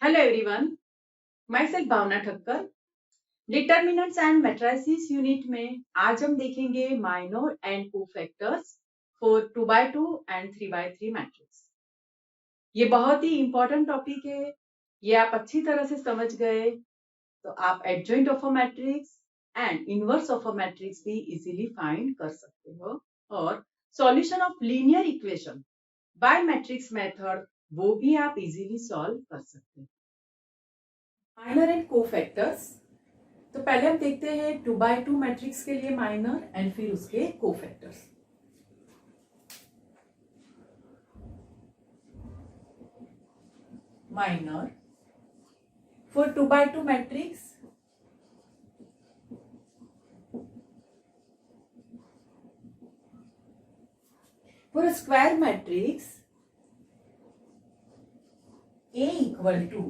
Hello everyone, myself Bhavna Thakkar. Determinants and matrices unit में आज हम देखेंगे minor and cofactors for 2x2 and 3x3 matrix. ये बहुत ही इंपॉर्टेंट टॉपिक है। ये आप अच्छी तरह से समझ गए तो आप adjoint of a matrix and inverse of a matrix भी इजीली फाइंड कर सकते हो और solution of linear equation by matrix method वो भी आप इजीली सॉल्व कर सकते हो। माइनर एंड कोफैक्टर्स, तो पहले हम देखते हैं 2x2 मैट्रिक्स के लिए माइनर एंड फिर उसके cofactors. Minor for 2x2 matrix, for a square matrix A equal to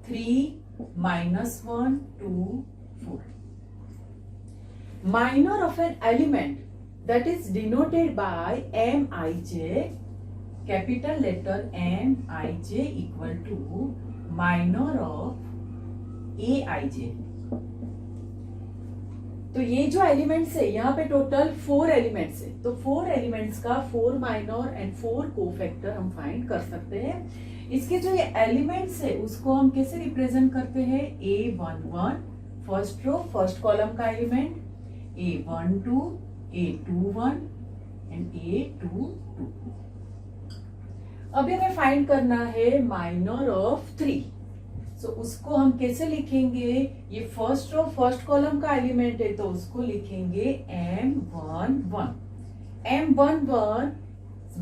3 minus 1 2 4. Minor of an element that is denoted by Mij, capital letter Mij equal to minor of Aij. तो ये जो elements है यहाँ पे total 4 elements है, तो 4 elements का 4 minor and 4 cofactor हम फाइंड कर सकते हैं। इसके जो ये एलिमेंट्स है उसको हम कैसे रिप्रेजेंट करते हैं? A11 first row first column का element, A12 A21 and A22। अभी हमें फाइंड करना है माइनर ऑफ 3। सो उसको हम कैसे लिखेंगे? ये फर्स्ट रो फर्स्ट कॉलम का एलिमेंट है तो उसको लिखेंगे M11। M11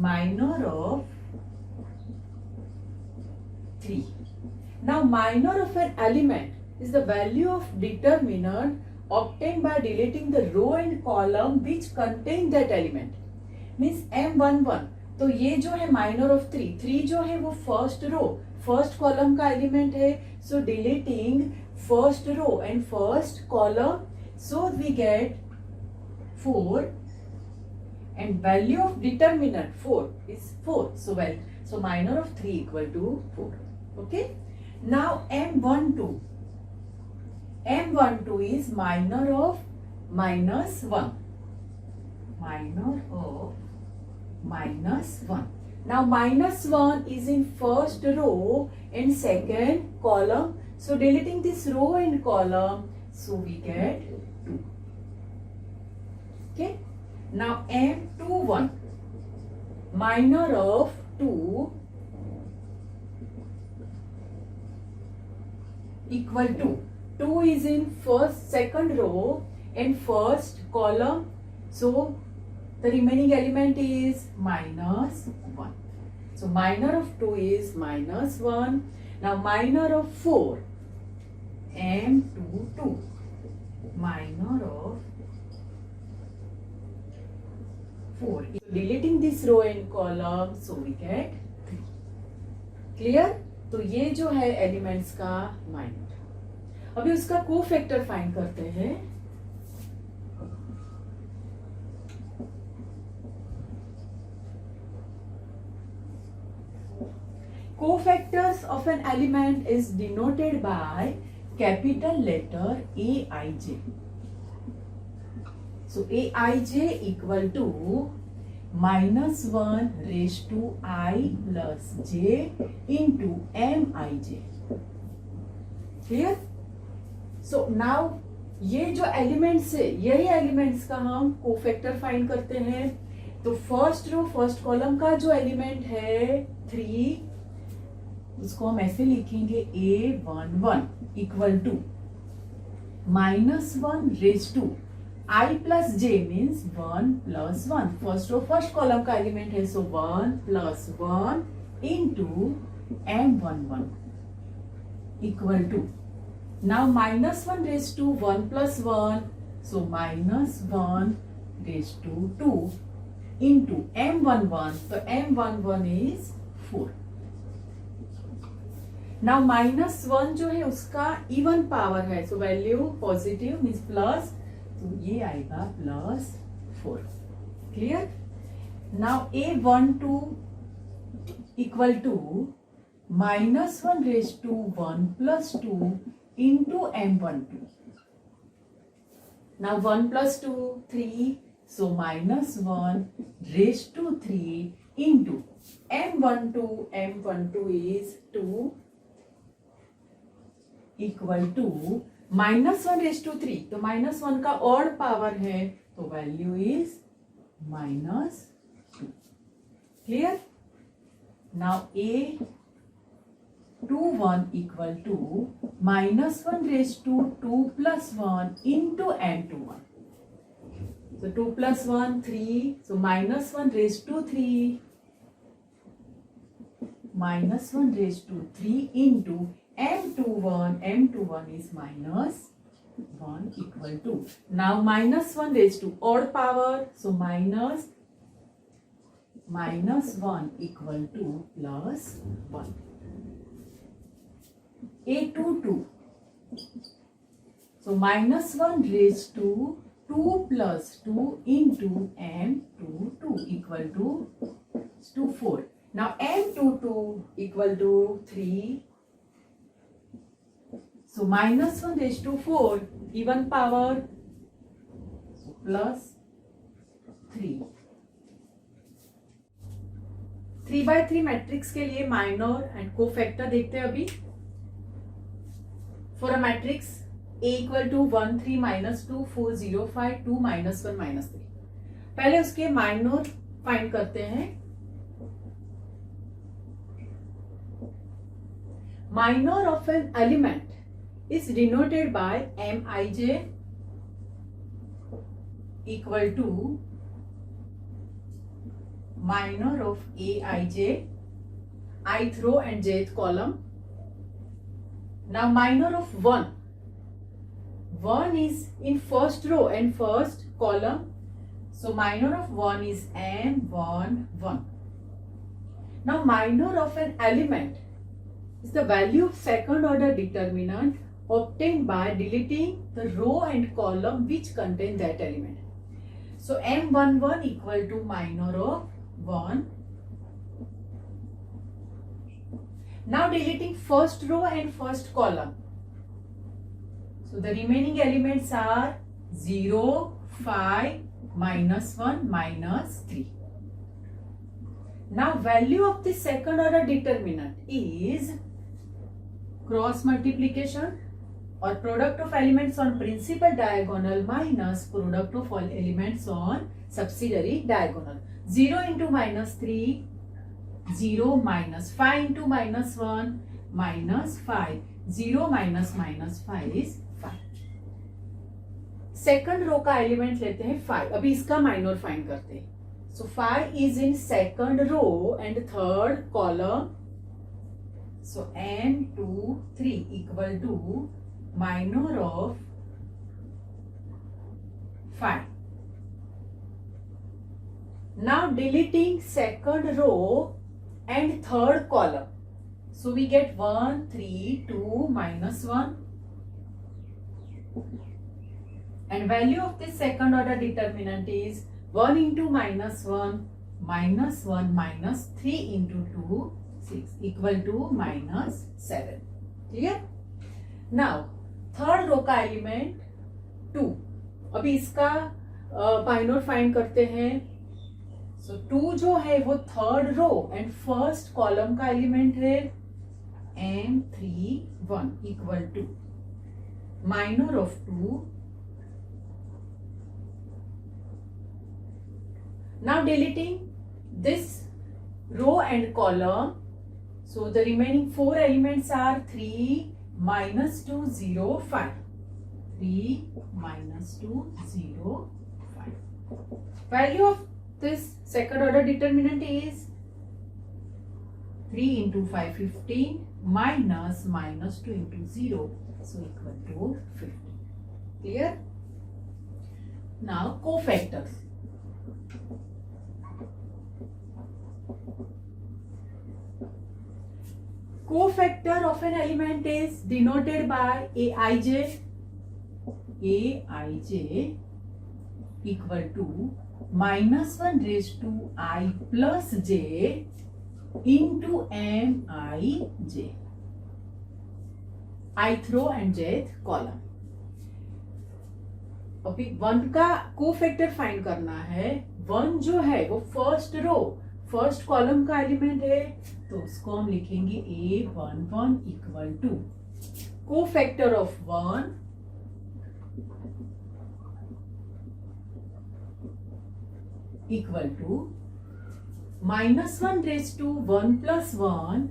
minor of 3। Now minor of an element is the value of determinant obtained by deleting the row and column which contain that element। means M11, तो ये जो है minor of 3 जो है वो फर्स्ट रो फर्स्ट कॉलम का element है, so deleting first row and first column, so we get 4 and value of determinant 4 is 4, so minor of 3 equal to 4. Okay, now M12 is minor of -1, minor of -1. Now -1 is in first row and second column, so deleting this row and column, so we get 2. Okay, now M21 minor of 2 equal to 2 is in first second row and first column, so the remaining element is -1. So minor of 2 is -1. Now minor of 4, M22, minor of 4. Deleting this row and column, so we get 3. Clear? तो ये जो है elements का minor. अभी उसका cofactor find करते हैं। Cofactors of an element is denoted by capital letter Aij. So Aij equal to -1 raised to I plus j into Mij. Clear? So now ये जो एलिमेंट्स है यही एलिमेंट्स का हम कोफैक्टर फाइंड करते हैं। तो फर्स्ट रो फर्स्ट कॉलम का जो एलिमेंट है 3, उसको हम ऐसे लिखेंगे A11 equal to -1 raise to I plus j means 1 plus 1। First row first column का एलिमेंट है, so 1 plus 1 into M11 equal to now -1 raised to 1 plus 1, so -1 raised to 2 into M11, so M11 is 4. now -1 जो है उसका even power है, so value positive means plus, तो ये आएगा +4. Clear? Now A12 equal to -1 raised to 1 plus 2 into M12. Now 1 plus 2, 3. So -1 raised to 3 into M12. M12 is 2 equal to -1 raised to 3. तो -1 का odd power है तो value is -2. Clear? Now A21 equal to -1 raised to 2 plus 1 into M21. So 2 plus 1, 3. So -1 raised to 3. -1 raised to 3 into M21. M21 is -1 equal to. Now -1 raised to odd power. So -1 equal to +1. A22. So -1 raised to 2 plus 2 into M22 equal to 4. Now M22 equal to 3. So -1 raised to 4 even power, so plus 3. 3/3 matrix के लिए minor and cofactor देखते हैं अभी. For a matrix A equal to 1 3 -2 4 0 5 2 -1 -3. पहले उसके minor find करते हैं. Minor of an element is denoted by Mij equal to minor of Aij, ith row and jth column. Now minor of 1. 1 is in first row and first column. So minor of 1 is M11. Now minor of an element is the value of second order determinant obtained by deleting the row and column which contain that element. So M11 equal to minor of 1. Now deleting first row and first column. So the remaining elements are 0, 5, -1, -3. Now value of the second order determinant is cross multiplication or product of elements on principal diagonal minus product of all elements on subsidiary diagonal. 0 into -3, 0 minus 5 into -1, -5. 0 minus -5 is 5. Second रो का element लेते हैं 5. अभी इसका minor find करते हैं. So 5 is in second row and third column. So M23 equal to minor of 5. Now deleting second row and third column. So we get 1, 3, 2, -1. And value of this second order determinant is 1 into -1, -1 minus 3 into 2, 6 equal to -7. Clear? Now third row का element 2. अभी इसका minor find करते हैं. सो 2 जो है वो third row and first column का element है. M31 equal to minor of 2. Now deleting this row and column. So the remaining 4 elements are 3, -2, 0, 5. 3, -2, 0, 5. Value of this second order determinant is 3 into 5, 15, minus -2 into 0. So equal to 50. Clear? Now cofactors. Cofactor of an element is denoted by Aij. Aij equal to -1 raised to I plus j into Mij, ith row and jth column. अभी 1 का cofactor find करना है। 1 जो है वो first row first column का element है, तो उसको हम लिखेंगे A11 equal to cofactor of 1 equal to -1 raise to 1 plus 1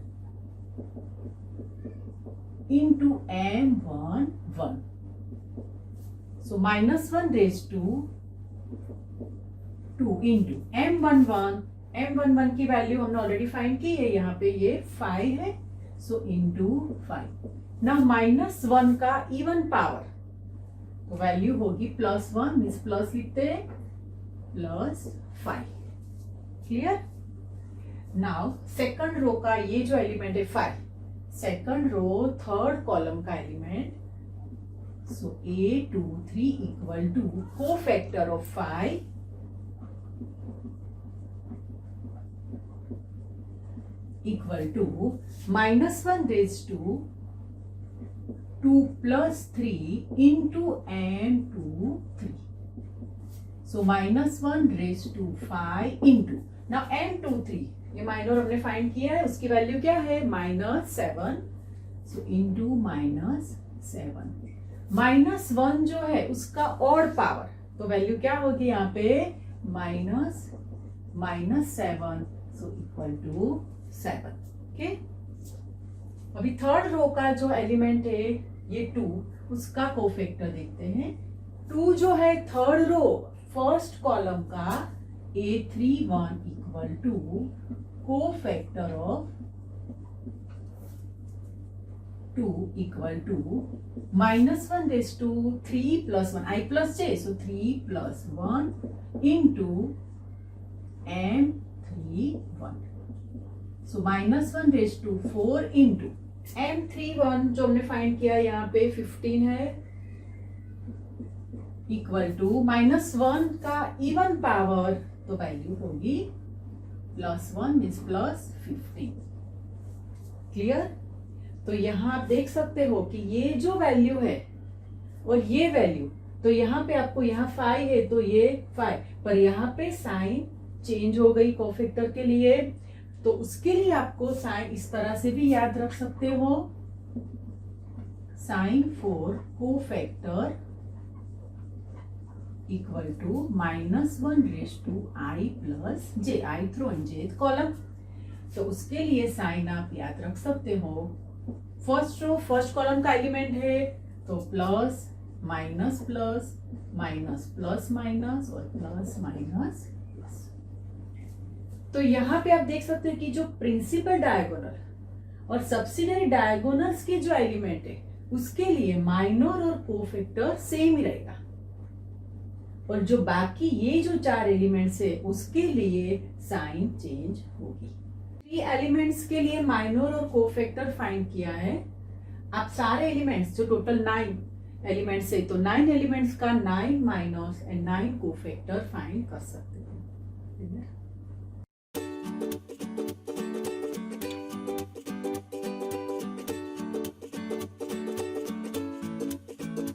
into M11. So -1 raised to 2 into M11. M11 की वैल्यू हमने ऑलरेडी फाइंड की है, यहाँ पे ये 5 है, सो इंटू 5। ना -1 का इवन पावर, तो वैल्यू होगी +1, मीन्स प्लस लिखते हैं, +5। क्लियर? नाउ सेकंड रो का ये जो एलिमेंट है 5, सेकंड रो थर्ड कॉलम का element, so A23 equal to cofactor of 5 equal to -1 raise to 2 plus 3 into M23, so -1 raise to 5 into, now M23 ये minor हमने find किया है, उसकी वैल्यू क्या है -7, सो इंटू -7। -1 जो है उसका ऑड पावर, तो वैल्यू क्या होगी यहाँ पे -7, सो इक्वल टू 7। ओके, अभी थर्ड रो का जो एलिमेंट है ये 2, उसका कोफैक्टर देखते हैं। 2 जो है थर्ड रो फर्स्ट कॉलम का A31 equal to cofactor of 2 equal to -1 raise to 3 plus 1 I plus j, so 3 plus 1 into M31, so -1 raise to 4 into M31 जो हमने फाइंड किया यहाँ पे 15 है, इक्वल टू -1 का इवन पावर, तो value होगी +1 मीन्स +15। क्लियर? तो यहां आप देख सकते हो कि ये जो वैल्यू है और ये वैल्यू, तो यहाँ पे आपको यहाँ 5 है तो ये 5, पर यहाँ पे साइन चेंज हो गई कोफैक्टर के लिए, तो उसके लिए आपको साइन इस तरह से भी याद रख सकते हो, sin 4 cofactor equal to -1 raise to I plus j, ith row and jth column. तो उसके लिए साइन आप याद रख सकते हो, फर्स्ट रो फर्स्ट कॉलम का एलिमेंट है, तो plus minus plus minus plus minus और प्लस माइनस प्लस। तो यहाँ पे आप देख सकते हैं कि जो प्रिंसिपल डायगोनल और सब्सिडियरी डायगोनल्स के जो एलिमेंट है उसके लिए माइनर और कोफैक्टर सेम ही रहेगा, और जो बाकी ये जो 4 एलिमेंट्स है उसके लिए साइन चेंज होगी। 3 एलिमेंट्स के लिए माइनर और कोफैक्टर फाइंड किया है। आप सारे एलिमेंट्स जो टोटल 9 एलिमेंट्स है, तो 9 एलिमेंट्स का 9 माइनर्स एंड 9 कोफैक्टर फाइंड कर सकते हैं।